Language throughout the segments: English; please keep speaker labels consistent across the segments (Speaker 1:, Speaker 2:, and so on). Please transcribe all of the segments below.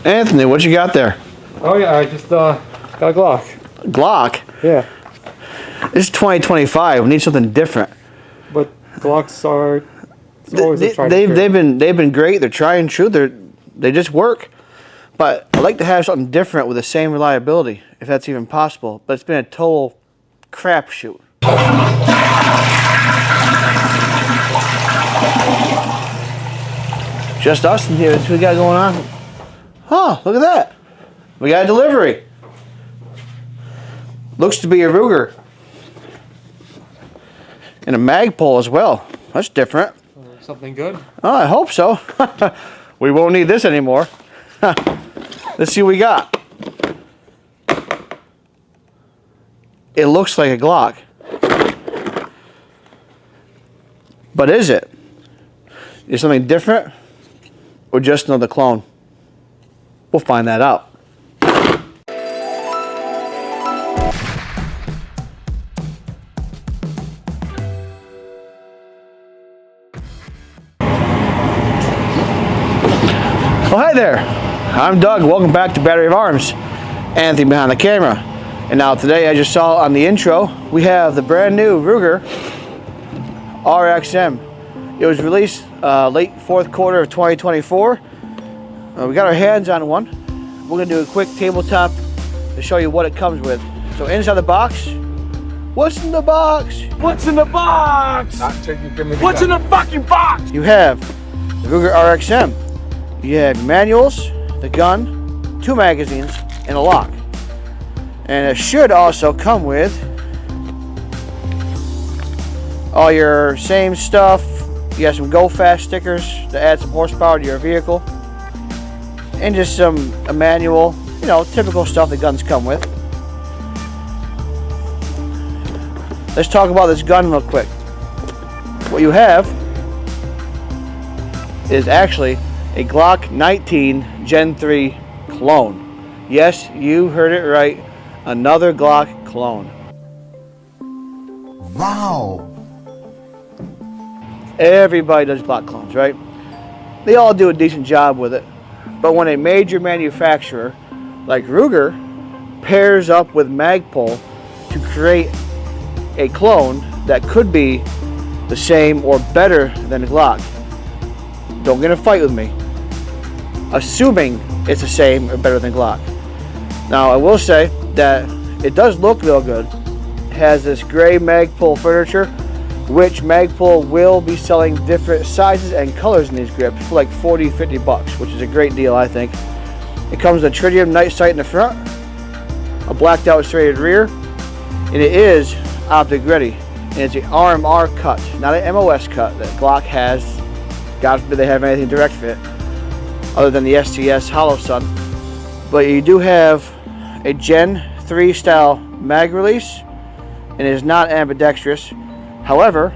Speaker 1: Anthony, what you got there?
Speaker 2: Oh yeah, I just got a Glock.
Speaker 1: Glock?
Speaker 2: Yeah.
Speaker 1: This is 2025. We need something different.
Speaker 2: But Glocks are always
Speaker 1: they've been great. They're tried and true. They just work. But I like to have something different with the same reliability, if that's even possible. But it's been a total crapshoot. Just us in here. That's what we got going on. Huh, look at that. We got a delivery. Looks to be a Ruger. And a Magpul as well. That's different.
Speaker 2: Something good?
Speaker 1: Oh, I hope so. We won't need this anymore. Let's see what we got. It looks like a Glock. But is it? Is something different? Or just another clone? We'll find that out. Oh, hi there. I'm Doug. Welcome back to Battery of Arms. Anthony behind the camera. And now today, as you saw on the intro, we have the brand new Ruger RXM. It was released late fourth quarter of 2024. We got our hands on one. We're going to do a quick tabletop to show you what it comes with. So inside the box, what's in the box?
Speaker 2: What's in the box? What's in the fucking box?
Speaker 1: You have the Ruger RXM. You have manuals, the gun, 2 magazines, and a lock. And it should also come with all your same stuff. You have some Go Fast stickers to add some horsepower to your vehicle. And just a manual, you know, typical stuff that guns come with. Let's talk about this gun real quick. What you have is actually a Glock 19 Gen 3 clone. Yes, you heard it right. Another Glock clone.
Speaker 3: Wow.
Speaker 1: Everybody does Glock clones, right? They all do a decent job with it. But when a major manufacturer like Ruger pairs up with Magpul to create a clone that could be the same or better than a Glock, don't get in a fight with me, assuming it's the same or better than Glock. Now, I will say that it does look real good. It has this gray Magpul furniture, which Magpul will be selling different sizes and colors in these grips for like 40, 50 bucks, which is a great deal, I think. It comes with a tritium night sight in the front, a blacked out serrated rear, and it is optic ready. And it's an RMR cut, not an MOS cut that Glock has. God forbid they have anything direct fit other than the STS Hollow Sun. But you do have a Gen 3 style mag release, and it is not ambidextrous. However,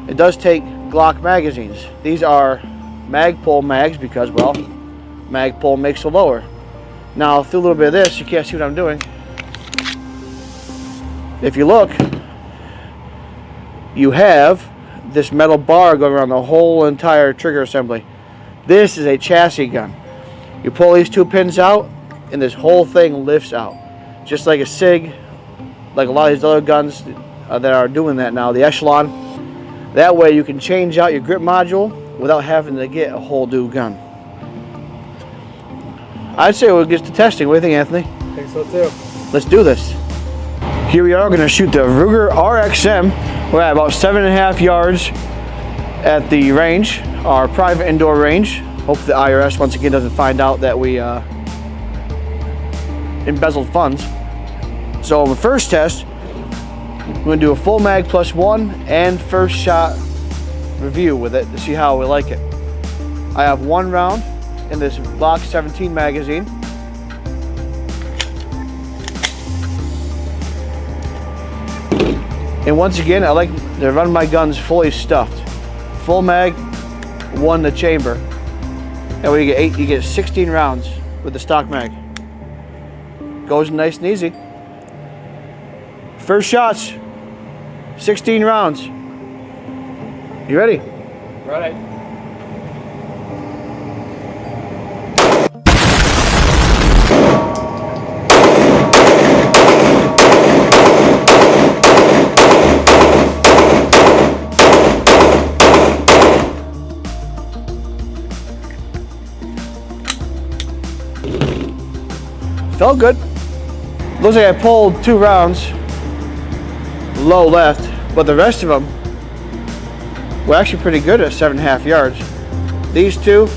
Speaker 1: it does take Glock magazines. These are Magpul mags because, well, Magpul makes the lower. Now, through a little bit of this, you can't see what I'm doing. If you look, you have this metal bar going around the whole entire trigger assembly. This is a chassis gun. You pull these 2 pins out, and this whole thing lifts out. Just like a SIG, like a lot of these other guns that are doing that now, the Echelon. That way you can change out your grip module without having to get a whole new gun. I'd say we'll get to testing. What do you think, Anthony?
Speaker 2: I think so too.
Speaker 1: Let's do this. Here we are going to shoot the Ruger RXM. We're at about 7.5 yards at the range, our private indoor range. Hope the IRS once again doesn't find out that we embezzled funds. So the first test, we're going to do a full mag plus 1 and first shot review with it to see how we like it. I have 1 round in this Glock 17 magazine. And once again, I like to run my guns fully stuffed. Full mag, 1 to chamber. And when you get 8, you get 16 rounds with the stock mag. Goes nice and easy. First shots, 16 rounds. You ready?
Speaker 2: Ready.
Speaker 1: Felt good. Looks like I pulled 2 rounds low left, but the rest of them were actually pretty good at 7.5 yards. These 2,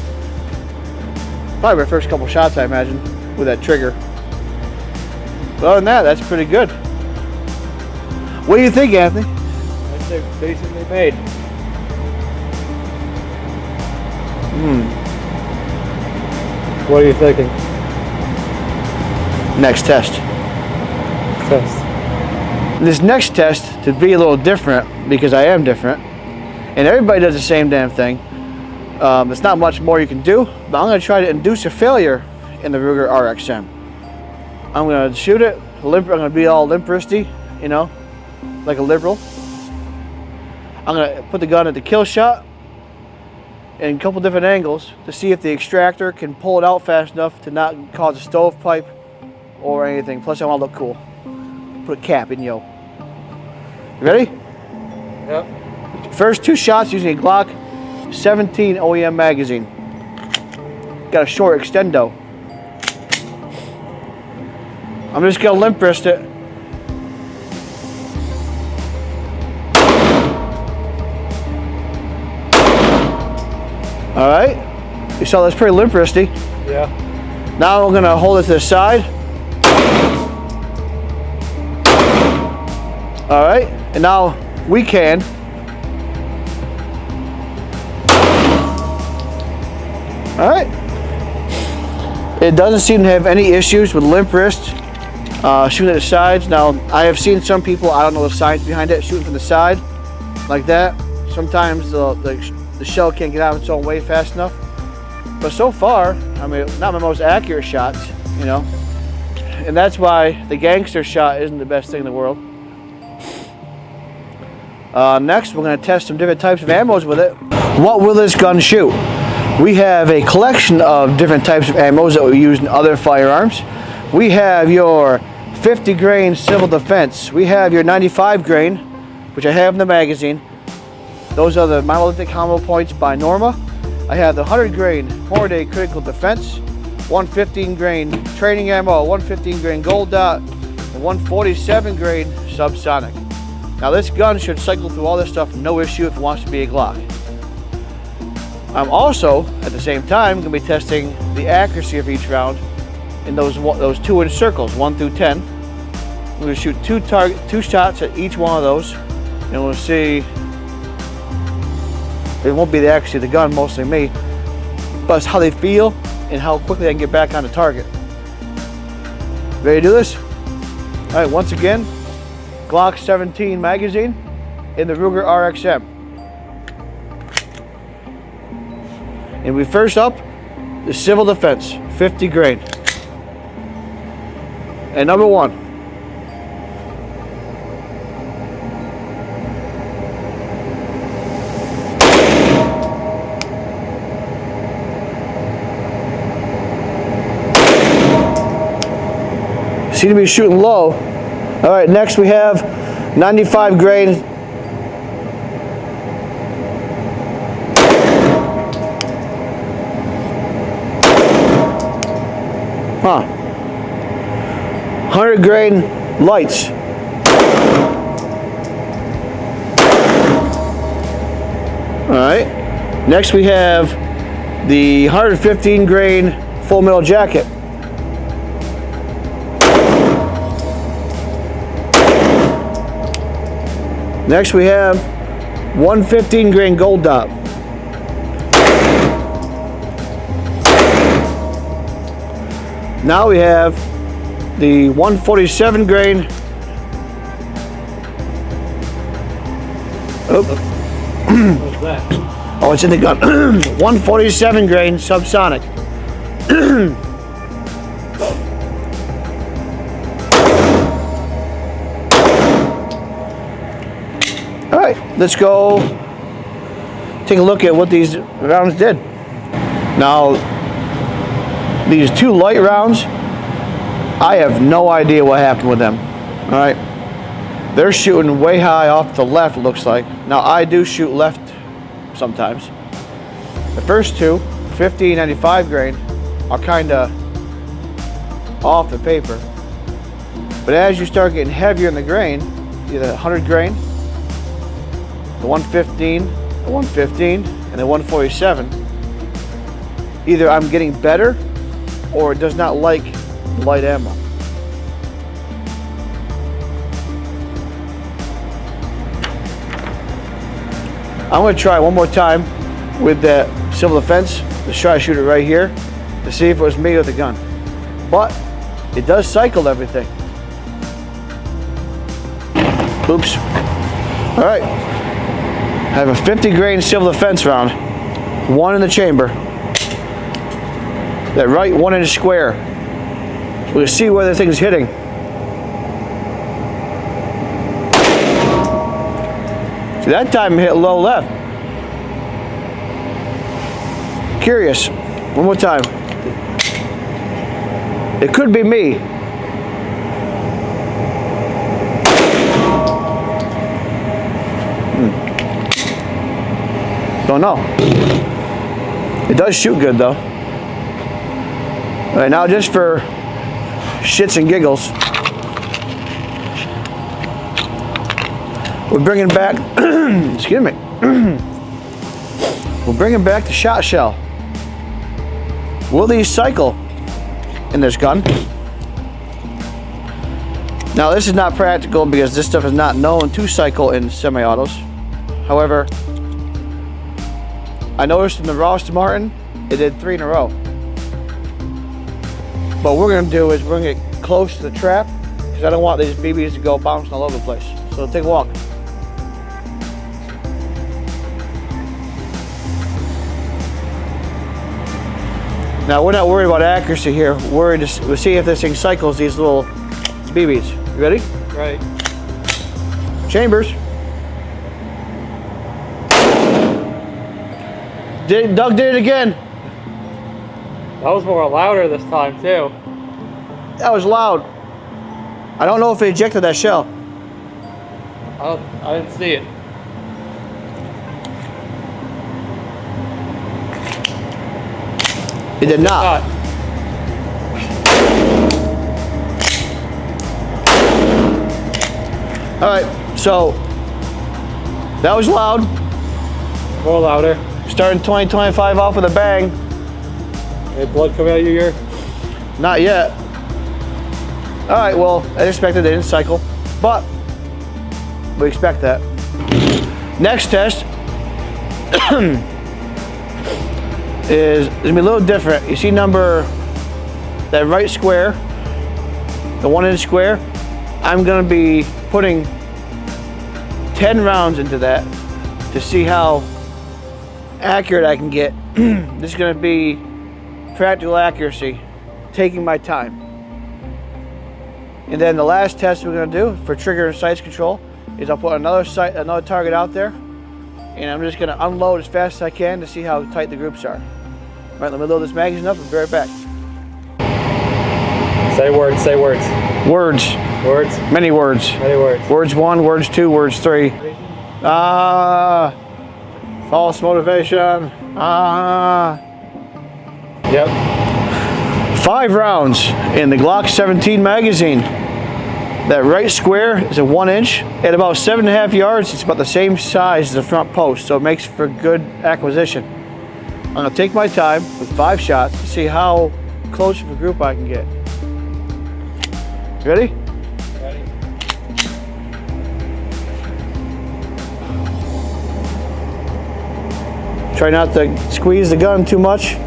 Speaker 1: probably my first couple shots, I imagine, with that trigger. But other than that, that's pretty good. What do you think, Anthony?
Speaker 2: I'd say decently made. What are you thinking?
Speaker 1: Next test. This next test to be a little different, because I am different, and everybody does the same damn thing. There's not much more you can do, but I'm going to try to induce a failure in the Ruger RXM. I'm going to shoot it, I'm going to be all limp-wristy, you know, like a liberal. I'm going to put the gun at the kill shot in a couple different angles to see if the extractor can pull it out fast enough to not cause a stovepipe or anything. Plus I want to look cool. Put a cap in, yo. You ready?
Speaker 2: Yep.
Speaker 1: First 2 shots using a Glock 17 OEM magazine. Got a short extendo. I'm just gonna limp wrist it. All right. You saw that's pretty limp wristy.
Speaker 2: Yeah.
Speaker 1: Now we're gonna hold it to the side. All right, and now we can all right. It doesn't seem to have any issues with limp wrist shooting at the sides. Now I have seen some people, I don't know the science behind it, shooting from the side like that. Sometimes the shell can't get out of its own way fast enough. But so far, I mean, not my most accurate shots, you know, and that's why the gangster shot isn't the best thing in the world. Next, we're going to test some different types of ammos with it. What will this gun shoot? We have a collection of different types of ammos that we use in other firearms. We have your 50 grain civil defense. We have your 95 grain, which I have in the magazine. Those are the monolithic combo points by Norma. I have the 100 grain Hornady critical defense, 115 grain training ammo, 115 grain gold dot, and 147 grain subsonic. Now this gun should cycle through all this stuff no issue if it wants to be a Glock. I'm also, at the same time, going to be testing the accuracy of each round in those 2-inch circles, 1 through 10. I'm going to shoot 2 shots at each one of those, and we'll see. It won't be the accuracy of the gun, mostly me, but it's how they feel and how quickly I can get back on the target. Ready to do this? All right, once again, Glock 17 magazine in the Ruger RXM. And we first up, the civil defense, 50 grain. And number 1. Seem to be shooting low. All right, next we have 95 grain. Huh. 100 grain lights. All right. Next we have the 115 grain full metal jacket. Next we have 115 grain gold dot. Now we have the 147 grain. Oh.
Speaker 2: What's that?
Speaker 1: Oh, it's in the gun. 147 grain subsonic. All right, let's go take a look at what these rounds did. Now, these 2 light rounds, I have no idea what happened with them. All right, they're shooting way high off the left, it looks like. Now, I do shoot left sometimes. The first 2, 50 and 95 grain, are kind of off the paper. But as you start getting heavier in the grain, either 100 grain, the 115, the 115, and the 147, either I'm getting better or it does not like light ammo. I'm going to try one more time with that civil defense. Let's try to shoot it right here to see if it was me with the gun. But it does cycle everything. Oops. All right. I have a 50 grain civil defense round, one in the chamber. That right 1 inch square. We'll see where the thing's hitting. See, that time it hit low left. Curious. One more time. It could be me. Don't know. It does shoot good though. All right, now just for shits and giggles, we're bringing back, excuse me, we're bringing back the shot shell. Will these cycle in this gun? Now this is not practical because this stuff is not known to cycle in semi-autos. However, I noticed in the Ross Martin, it did 3 in a row. But what we're gonna do is we're gonna get close to the trap because I don't want these BBs to go bouncing all over the place. So take a walk. Now we're not worried about accuracy here. We're worried to see if this thing cycles these little BBs. You ready?
Speaker 3: Right.
Speaker 1: Chambers. Doug did it again.
Speaker 3: That was more louder this time too.
Speaker 1: That was loud. I don't know if it ejected that shell.
Speaker 3: I didn't see it.
Speaker 1: It did not. All right, so that was loud.
Speaker 3: More louder.
Speaker 1: Starting 2025 off with a bang.
Speaker 3: Any blood coming out of your ear?
Speaker 1: Not yet. All right, well, I expected they didn't cycle, but we expect that. Next test is gonna be a little different. You see that right square, the 1 inch square? I'm gonna be putting 10 rounds into that to see how accurate I can get. This is gonna be practical accuracy, taking my time. And then the last test we're gonna do for trigger and sights control is I'll put another target out there, and I'm just gonna unload as fast as I can to see how tight the groups are. All right, let me load this magazine up and be right back.
Speaker 3: Say words, say words.
Speaker 1: Words.
Speaker 3: Words?
Speaker 1: Many words.
Speaker 3: Many words.
Speaker 1: Words 1, words 2, words 3. False motivation.
Speaker 3: Yep.
Speaker 1: 5 rounds in the Glock 17 magazine. That right square is a 1 inch. At about 7.5 yards, it's about the same size as the front post, so it makes for good acquisition. I'm gonna take my time with 5 shots to see how close of a group I can get. You ready?
Speaker 3: Ready.
Speaker 1: Try not to squeeze the gun too much.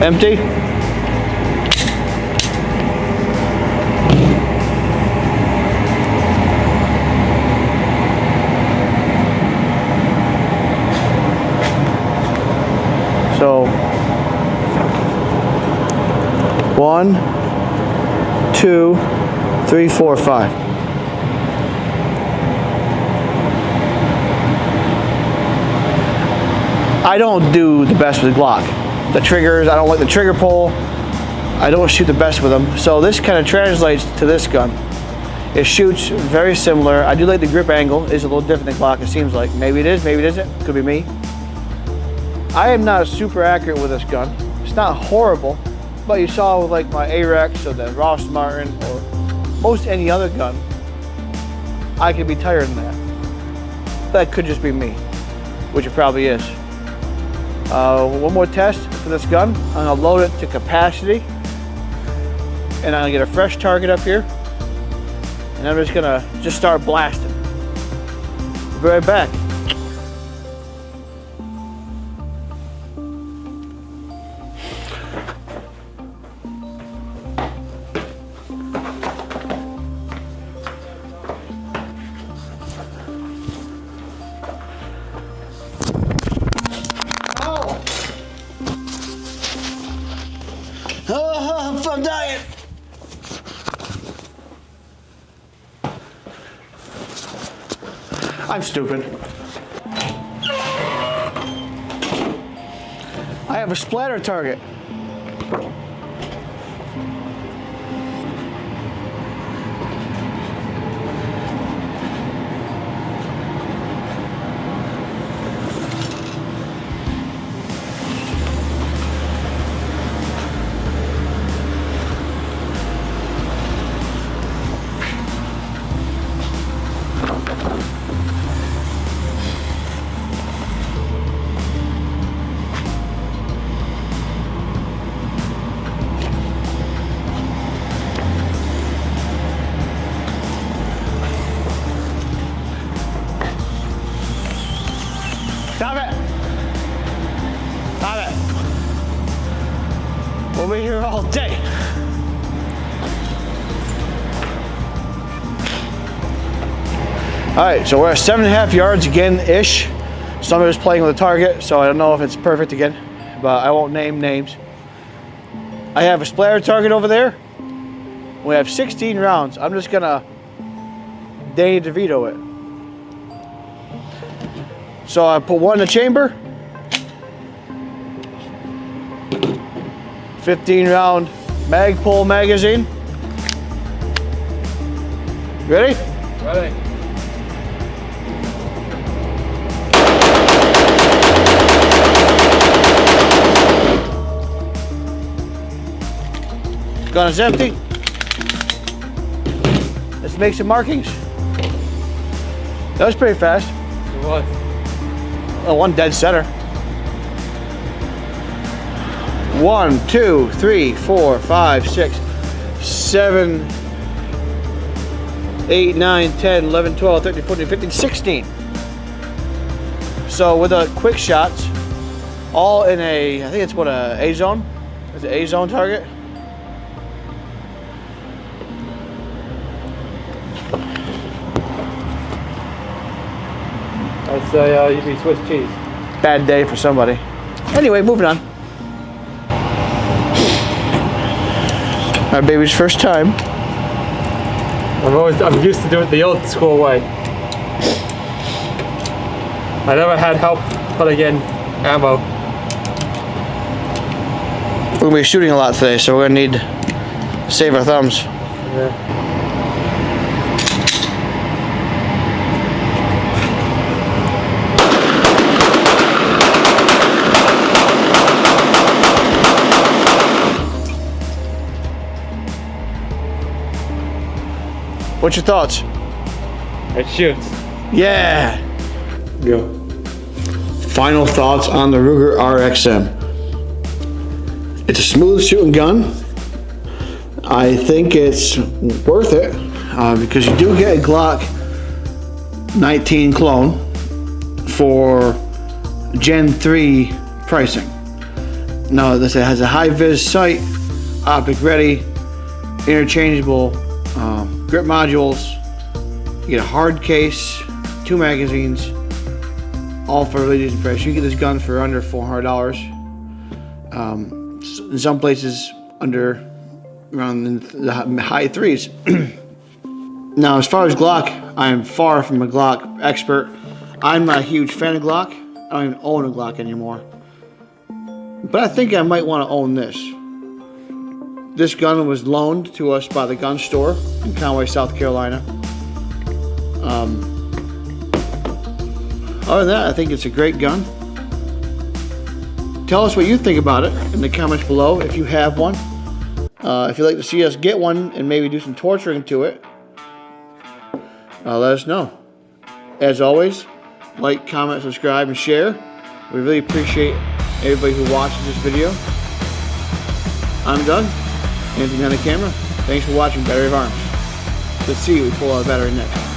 Speaker 1: Empty. So 1, 2, 3, 4, 5. I don't do the best with Glock. the triggers. I don't like the trigger pull. I don't shoot the best with them. So this kind of translates to this gun. It shoots very similar. I do like the grip angle. It's a little different than Glock, it seems like. Maybe it is, maybe it isn't. Could be me. I am not super accurate with this gun. It's not horrible, but you saw with like my AREX or the Ross Martin or most any other gun, I could be tighter than that. That could just be me, which it probably is. One more test for this gun. I'm gonna load it to capacity, and I'm gonna get a fresh target up here, and I'm just gonna start blasting. Be right back. I'm dying. I'm stupid. I have a splatter target. Stop it! Stop it! We'll be here all day. All right, so we're at 7.5 yards again-ish. Somebody was playing with a target, so I don't know if it's perfect again, but I won't name names. I have a splatter target over there. We have 16 rounds. I'm just gonna Danny DeVito it. So I put one in the chamber. 15 round Magpul magazine. Ready?
Speaker 3: Ready.
Speaker 1: Gun is empty. Let's make some markings. That was pretty fast.
Speaker 3: It was.
Speaker 1: Oh, one dead center. 1, 2, 3, 4, 5, 6, 7, 8, 9, 10, 11, 12, 13, 14, 15, 16. So with the quick shots, all in a, I think it's what, a A-zone? It's an A-zone target.
Speaker 3: I'd say you'd be Swiss cheese.
Speaker 1: Bad day for somebody. Anyway, moving on. Our baby's first time.
Speaker 3: I'm used to doing it the old school way. I never had help putting in ammo.
Speaker 1: We're gonna be shooting a lot today, so we're gonna need to save our thumbs.
Speaker 3: Yeah.
Speaker 1: What's your thoughts?
Speaker 3: It shoots.
Speaker 1: Yeah. Go. Final thoughts on the Ruger RXM. It's a smooth shooting gun. I think it's worth it because you do get a Glock 19 clone for Gen 3 pricing. Now this has a high vis sight, optic ready, interchangeable grip modules. You get a hard case, 2 magazines, all for really decent price. You get this gun for under $400. In some places under around the high threes. Now, as far as Glock, I am far from a Glock expert. I'm not a huge fan of Glock. I don't even own a Glock anymore. But I think I might want to own this. This gun was loaned to us by the gun store in Conway, South Carolina. Other than that, I think it's a great gun. Tell us what you think about it in the comments below if you have one. If you'd like to see us get one and maybe do some torturing to it, let us know. As always, like, comment, subscribe, and share. We really appreciate everybody who watches this video. I'm Doug, Anthony on the camera. Thanks for watching Battery of Arms. Let's see you pull out a battery next.